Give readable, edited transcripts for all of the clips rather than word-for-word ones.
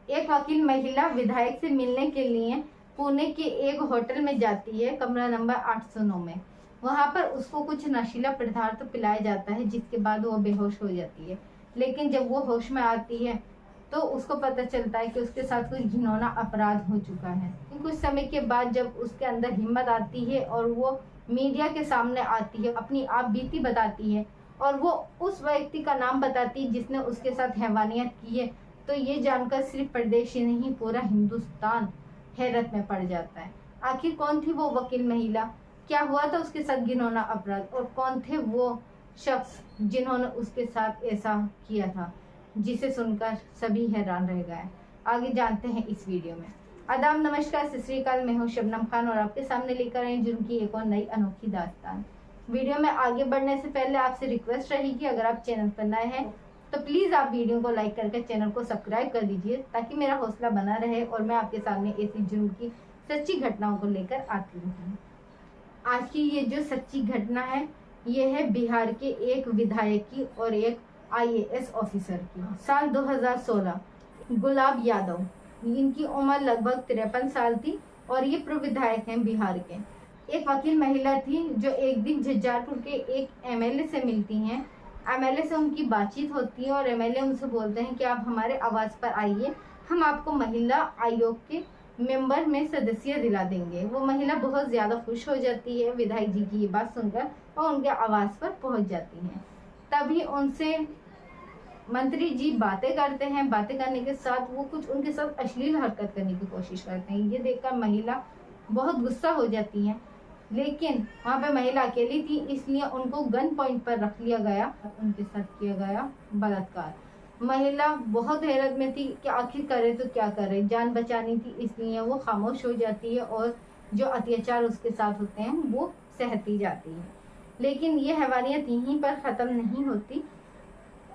एक वकील महिला विधायक से मिलने के लिए पुणे के एक होटल में जाती है, कमरा नंबर 809 में। वहां पर उसको कुछ नशीला पदार्थ पिलाया जाता है, जिसके बाद वो बेहोश हो जाती है। लेकिन जब वो होश में आती है तो उसको पता चलता है कि उसके साथ कुछ घिनौना अपराध हो चुका है। कुछ समय के बाद जब उसके अंदर हिम्मत आती है और वो मीडिया के सामने आती है, अपनी आप बीती बताती है और वो उस व्यक्ति का नाम बताती है जिसने उसके साथ हैवानियत की है, तो ये जानकर सिर्फ प्रदेश ही नहीं पूरा हिंदुस्तान हैरत में पड़ जाता है। आखिर कौन थी वो वकील महिला, क्या हुआ था उसके साथ घिनौना अपराध, और कौन थे वो शख्स जिन्होंने उसके साथ ऐसा किया था, जिसे सुनकर सभी हैरान रह गए। आगे जानते हैं इस वीडियो में। आदाब, नमस्कार, सत श्री अकाल। मैं हूं शबनम खान और आपके सामने लेकर आई जुर्म की एक और नई अनोखी दास्तान। वीडियो में आगे बढ़ने से पहले आपसे रिक्वेस्ट रहेगी, अगर आप चैनल पर नए हैं तो प्लीज आप वीडियो को लाइक करके चैनल को सब्सक्राइब कर दीजिए, ताकि मेरा हौसला बना रहे और मैं आपके सामने ऐसी जुर्म की सच्ची घटनाओं को लेकर आती हूँ। आज की ये जो सच्ची घटना है, ये है बिहार के एक विधायक की और एक IAS ऑफिसर की। साल 2016, गुलाब यादव, इनकी उम्र लगभग 53 साल थी और ये पूर्व विधायक हैं बिहार के। एक वकील महिला थी जो एक दिन झज्जारपुर के एक MLA से मिलती हैं। MLA से उनकी बातचीत होती है और MLA उनसे बोलते हैं कि आप हमारे आवास पर आइए, हम आपको महिला आयोग के मेंबर में सदस्य दिला देंगे। वो महिला बहुत ज्यादा खुश हो जाती है विधायक जी की ये बात सुनकर और उनके आवास पर पहुंच जाती हैं। तभी उनसे मंत्री जी बातें करते हैं। बातें करने के साथ वो कुछ उनके साथ अश्लील हरकत करने की कोशिश करते हैं। ये देखकर महिला बहुत गुस्सा हो जाती है, लेकिन वहाँ पे महिला अकेली थी, इसलिए उनको गन पॉइंट पर रख लिया गया, उनके साथ किया गया बलात्कार। महिला बहुत हैरत में थी कि आखिर करे तो क्या करे, जान बचानी थी, इसलिए वो खामोश हो जाती है और जो अत्याचार उसके साथ होते हैं वो सहती जाती है। लेकिन ये हैवानियत यहीं पर खत्म नहीं होती।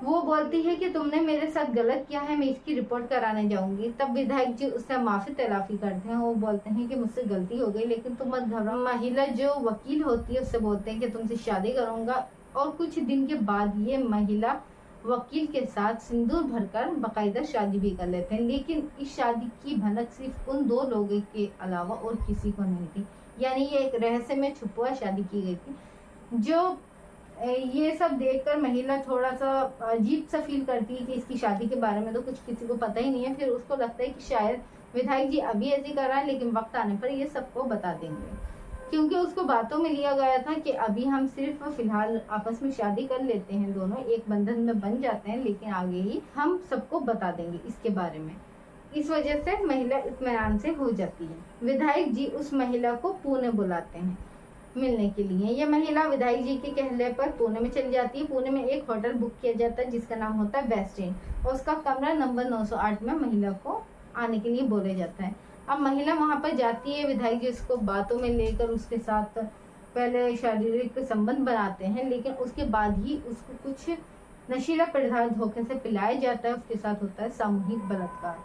वो बोलती है कि तुमने मेरे साथ गलत किया है, मैं इसकी रिपोर्ट कराने जाऊंगी। तब विधायक जी उससे माफी तलाफी करते हैं। वो बोलते हैं कि मुझसे गलती हो गई, लेकिन तुम मत घबराओ। महिला जो वकील होती है उससे बोलते हैं कि तुमसे शादी करूंगा, और कुछ दिन के बाद ये महिला वकील के साथ सिंदूर भरकर बाकायदा शादी भी कर लेते हैं। लेकिन इस शादी की भनक सिर्फ उन दो लोगों के अलावा और किसी को नहीं थी, यानी ये एक रहस्य में छुपा शादी की गई थी। जो ये सब देखकर महिला थोड़ा सा अजीब सा फील करती है कि इसकी शादी के बारे में तो कुछ किसी को पता ही नहीं है। फिर उसको लगता है कि शायद विधायक जी अभी ऐसे कर रहा है, लेकिन वक्त आने पर ये सबको बता देंगे, क्योंकि उसको बातों में लिया गया था कि अभी हम सिर्फ फिलहाल आपस में शादी कर लेते हैं, दोनों एक बंधन में बन जाते हैं, लेकिन आगे ही हम सबको बता देंगे इसके बारे में। इस वजह से महिला इत्मीनान से हो जाती है। विधायक जी उस महिला को पुणे बुलाते हैं मिलने के लिए। यह महिला विधायक जी के कहने पर पुणे में चली जाती है। पुणे में एक होटल बुक किया जाता है जिसका नाम होता है वेस्ट एंड, और उसका कमरा नंबर 908 में महिला को आने के लिए बोले जाता है। अब महिला वहां पर जाती है, विधायक जी उसको बातों में लेकर उसके साथ पहले शारीरिक संबंध बनाते हैं, लेकिन उसके बाद ही उसको कुछ नशीला पदार्थ धोखे से पिलाया जाता है। उसके साथ होता है सामूहिक बलात्कार।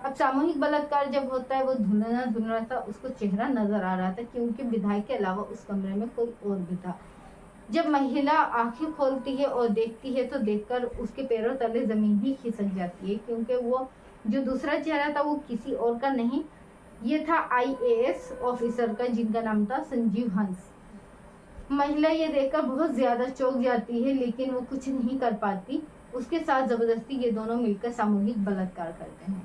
अब सामूहिक बलात्कार जब होता है, वो धुंधला धुंधला सा उसको चेहरा नजर आ रहा था, क्योंकि विधायक के अलावा उस कमरे में कोई और भी था। जब महिला आंखें खोलती है और देखती है तो देखकर उसके पैरों तले जमीन ही खिसक जाती है, क्योंकि वो जो दूसरा चेहरा था वो किसी और का नहीं, ये था IAS ऑफिसर का, जिनका नाम था संजीव हंस। महिला ये देखकर बहुत ज्यादा चौंक जाती है, लेकिन वो कुछ नहीं कर पाती। उसके साथ जबरदस्ती ये दोनों मिलकर सामूहिक बलात्कार करते हैं।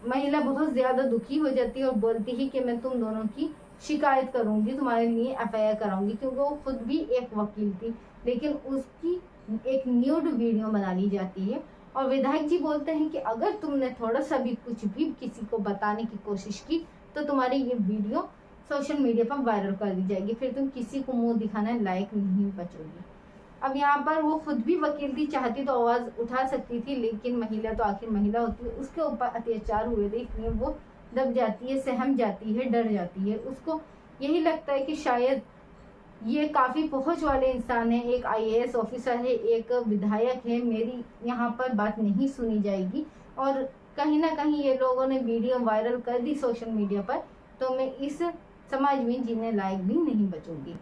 महिला बहुत ज्यादा दुखी हो जाती है और बोलती है कि मैं तुम दोनों की शिकायत करूंगी, तुम्हारे लिए FIR कराऊंगी, क्योंकि वो खुद भी एक वकील थी। लेकिन उसकी एक न्यूड वीडियो बना ली जाती है और विधायक जी बोलते हैं कि अगर तुमने थोड़ा सा भी कुछ भी किसी को बताने की कोशिश की तो तुम्हारी ये वीडियो सोशल मीडिया पर वायरल कर दी जाएगी, फिर तुम किसी को मुंह दिखाने लायक नहीं बचोगी। अब यहाँ पर वो खुद भी वकील थी, चाहती तो आवाज उठा सकती थी, लेकिन महिला तो आखिर महिला होती है, उसके ऊपर अत्याचार हुए थे, इसलिए वो दब जाती है, सहम जाती है, डर जाती है। उसको यही लगता है कि शायद ये काफी पहुंच वाले इंसान है, एक IAS ऑफिसर है, एक विधायक है, मेरी यहाँ पर बात नहीं सुनी जाएगी और कहीं ना कहीं ये लोगों ने वीडियो वायरल कर दी सोशल मीडिया पर, तो मैं इस समाज में जीने लायक भी नहीं बचूंगी।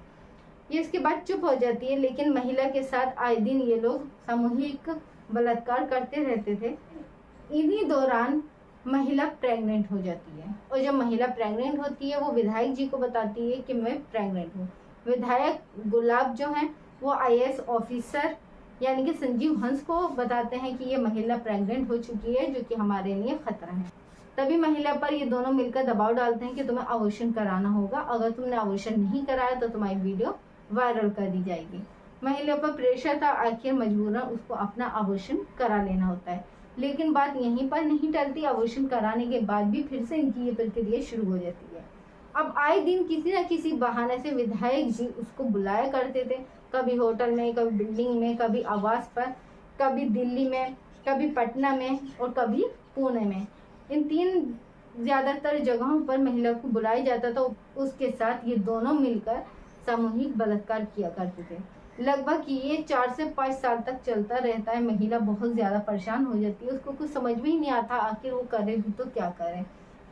ये इसके बाद चुप हो जाती है, लेकिन महिला के साथ आए दिन ये लोग सामूहिक बलात्कार करते रहते थे। इन्हीं दौरान महिला प्रेग्नेंट हो जाती है और जब महिला प्रेग्नेंट होती है वो विधायक जी को बताती है कि मैं प्रेग्नेंट हूँ। विधायक गुलाब जो हैं वो आईएएस ऑफिसर यानी कि संजीव हंस को बताते हैं कि ये महिला प्रेग्नेंट हो चुकी है, जो कि हमारे लिए खतरा है। तभी महिला पर ये दोनों मिलकर दबाव डालते हैं कि तुम्हें अबॉर्शन कराना होगा, अगर तुमने अबॉर्शन नहीं कराया तो तुम्हारी वीडियो वायरल कर दी जाएगी। महिला पर प्रेशर था, आखिर मजबूरन उसको अपना अबॉर्शन करा लेना होता है। लेकिन बात यहीं पर नहीं टलती, अबॉर्शन कराने के बाद भी फिर से इनकी ये प्रक्रिया शुरू हो जाती है। अब आए दिन किसी न किसी बहाने से विधायक जी उसको बुलाया करते थे, कभी होटल में, कभी बिल्डिंग में, कभी आवास पर, कभी दिल्ली में, कभी पटना में और कभी पुणे में। इन 3 ज्यादातर जगहों पर महिला को बुलाया जाता था। उसके साथ ये दोनों मिलकर सामूहिक बलात्कार किया करते थे। लगभग ये 4 से 5 साल तक चलता रहता है। महिला बहुत ज्यादा परेशान हो जाती है, उसको कुछ समझ में ही नहीं आता आखिर वो करे भी तो क्या करे,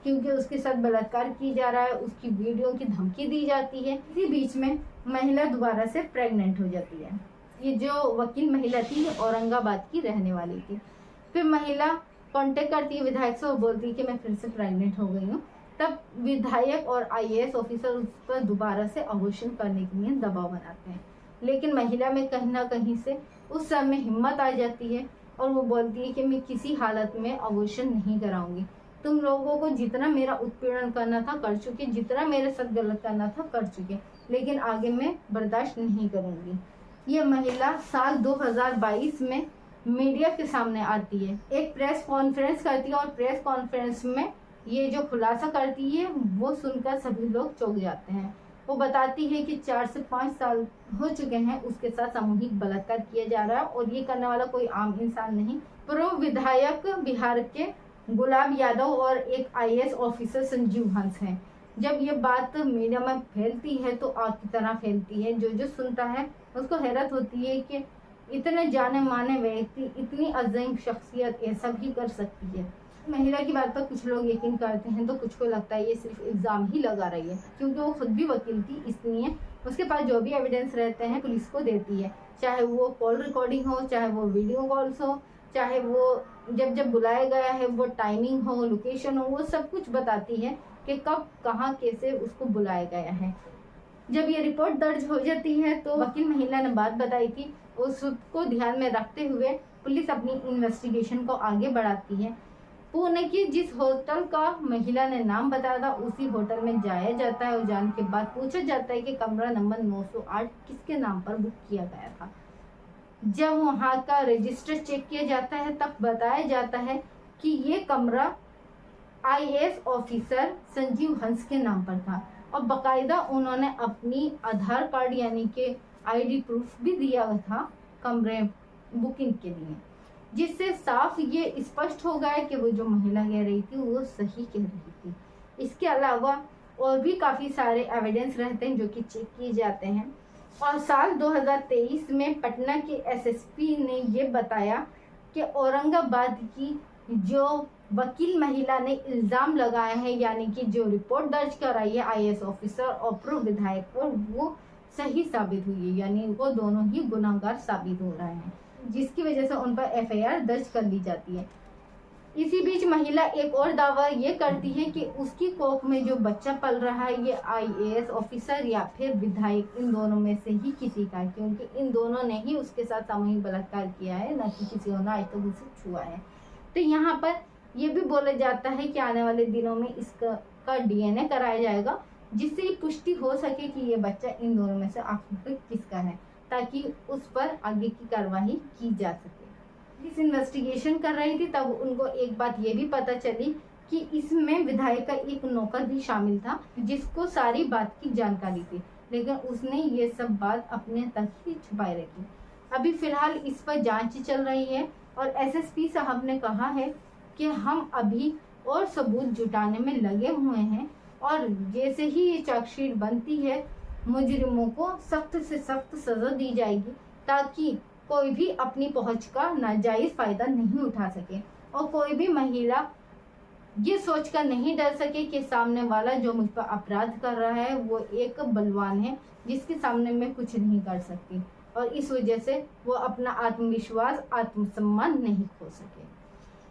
क्योंकि उसके साथ बलात्कार की जा रहा है, उसकी वीडियो की धमकी दी जाती है। इसी बीच में महिला दोबारा से प्रेग्नेंट हो जाती है। ये जो वकील महिला थी ये औरंगाबाद की रहने वाली थी। फिर महिला कांटेक्ट करती है विधायक से और बोलती है कि मैं फिर से प्रेग्नेंट हो गई हूँ। तब विधायक और आईएएस ऑफिसर उस पर दोबारा से अबॉर्शन करने के लिए दबाव बनाते हैं, लेकिन महिला में कहीं ना कहीं से उस समय हिम्मत आ जाती है और वो बोलती है कि मैं किसी हालत में अबॉर्शन नहीं कराऊंगी। तुम लोगों को जितना मेरा उत्पीड़न करना था कर चुके, जितना मेरे साथ गलत करना था कर चुके, लेकिन आगे मैं बर्दाश्त नहीं करूंगी। ये महिला साल 2022 में मीडिया के सामने आती है, एक प्रेस कॉन्फ्रेंस करती है और प्रेस कॉन्फ्रेंस में ये जो खुलासा करती है वो सुनकर सभी लोग चौंक जाते हैं। वो बताती है कि 4 से 5 साल हो चुके हैं उसके साथ सामूहिक बलात्कार किया जा रहा है और ये करने वाला कोई आम इंसान नहीं, पूर्व विधायक बिहार के गुलाब यादव और एक आईएएस ऑफिसर संजीव हंस हैं। जब ये बात मीडिया में फैलती है तो आग की तरह फैलती है। जो सुनता है उसको हैरत होती है कि इतने जाने माने व्यक्ति, इतनी अजीम शख्सियत ऐसा भी कर सकती है। महिला की बात पर कुछ लोग यकीन करते हैं तो कुछ को लगता है ये सिर्फ इल्जाम ही लगा रही है, क्योंकि वो खुद भी वकील थी, इसलिए उसके पास जो भी एविडेंस रहते हैं पुलिस को देती है, चाहे वो कॉल रिकॉर्डिंग हो, चाहे वो वीडियो कॉल्स हो, चाहे वो जब बुलाया गया है वो टाइमिंग हो, लोकेशन हो, वो सब कुछ बताती है कि कब कहाँ कैसे उसको बुलाया गया है। जब ये रिपोर्ट दर्ज हो जाती है तो वकील महिला ने बात बताई थी, उसको ध्यान में रखते हुए पुलिस अपनी इन्वेस्टिगेशन को आगे बढ़ाती है। पुणे की जिस होटल का महिला ने नाम बताया था उसी होटल में जाया जाता है और जाने के बाद पूछा जाता है कि कमरा नंबर 908 किसके नाम पर बुक किया गया था। जब वहाँ का रजिस्टर चेक किया जाता है तब बताया जाता है कि ये कमरा आईएएस ऑफिसर संजीव हंस के नाम पर था और बकायदा उन्होंने अपनी आधार कार्ड यानी कि आईडी प्रूफ भी दिया था कमरे बुकिंग के लिए, जिससे साफ ये स्पष्ट हो गया कि वो जो महिला कह रही थी वो सही कह रही थी। इसके अलावा और भी काफ़ी सारे एविडेंस रहते हैं जो कि चेक किए जाते हैं। और साल 2023 में पटना के एसएसपी ने ये बताया कि औरंगाबाद की जो वकील महिला ने इल्ज़ाम लगाए हैं, यानी कि जो रिपोर्ट दर्ज कराई है आईएएस ऑफिसर और पूर्व विधायक पर, वो सही साबित हुई है, यानी वो दोनों ही गुनाहगार साबित हो रहे हैं, जिसकी वजह से उन पर एफआईआर दर्ज कर ली जाती है। इसी बीच महिला एक और दावा ये करती है कि उसकी कोख में जो बच्चा पल रहा है ये आईएएस ऑफिसर या फिर विधायक, इन दोनों में से ही किसी का है, क्योंकि इन दोनों ने ही उसके साथ सामूहिक बलात्कार किया है, न कि किसी और ने आज तक उसे छुआ है। तो यहाँ पर ये भी बोला जाता है कि आने वाले दिनों में इसका डीएनए कराया जाएगा, जिससे ये पुष्टि हो सके कि ये बच्चा इन दोनों में से आखिर किसका है, ताकि उस पर आगे की कार्रवाई की जा सके। इस इन्वेस्टिगेशन कर रही थी तब उनको एक बात ये भी पता चली कि इसमें विधायक का एक नौकर भी शामिल था जिसको सारी बात की जानकारी थी, लेकिन उसने ये सब बात अपने तक ही छुपाई रखी। अभी फिलहाल इस पर जांच चल रही है और एसएसपी साहब ने कहा है कि हम अभी और सबूत जुटाने में लगे हुए हैं और जैसे ही ये चार्जशीट बनती है मुजरिमों को सख्त से सख्त सजा दी जाएगी, ताकि कोई भी अपनी पहुंच का नाजायज फायदा नहीं उठा सके और कोई भी महिला ये सोचकर नहीं डर सके कि सामने वाला जो मुझ पर अपराध कर रहा है वो एक बलवान है जिसके सामने मैं कुछ नहीं कर सकती, और इस वजह से वो अपना आत्मविश्वास, आत्मसम्मान नहीं खो सके।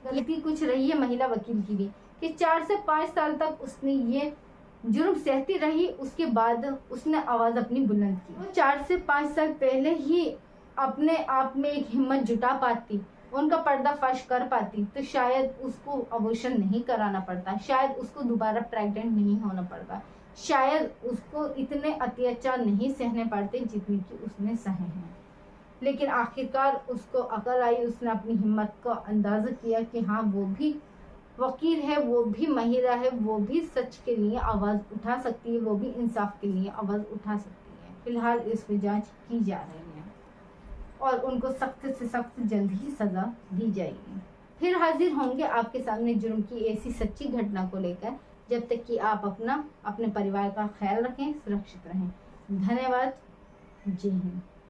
गलती कुछ रही है महिला वकील की भी कि 4 से 5 साल तक उसने ये जुर्म सहती रही, उसके बाद उसने आवाज अपनी बुलंद की। वो 4 से 5 साल पहले ही अपने आप में एक हिम्मत जुटा पाती, उनका पर्दाफाश कर पाती, तो शायद उसको अबॉर्शन नहीं कराना पड़ता, शायद उसको दोबारा प्रेग्नेंट नहीं होना पड़ता, शायद उसको इतने अत्याचार नहीं सहने पड़ते जितने कि उसने सहे हैं। लेकिन आखिरकार उसको अकल आई, उसने अपनी हिम्मत का अंदाजा किया कि हाँ वो भी वकील है, वो भी महिला है, वो भी सच के लिए आवाज़ उठा सकती है, वो भी इंसाफ के लिए आवाज़ उठा सकती है। फिलहाल इस पर जांच की जा रही है और उनको सख्त से सख्त जल्द ही सज़ा दी जाएगी। फिर हाजिर होंगे आपके सामने जुर्म की ऐसी सच्ची घटना को लेकर। जब तक कि आप अपने परिवार का ख्याल रखें, सुरक्षित रहें। धन्यवाद। जय हिंद।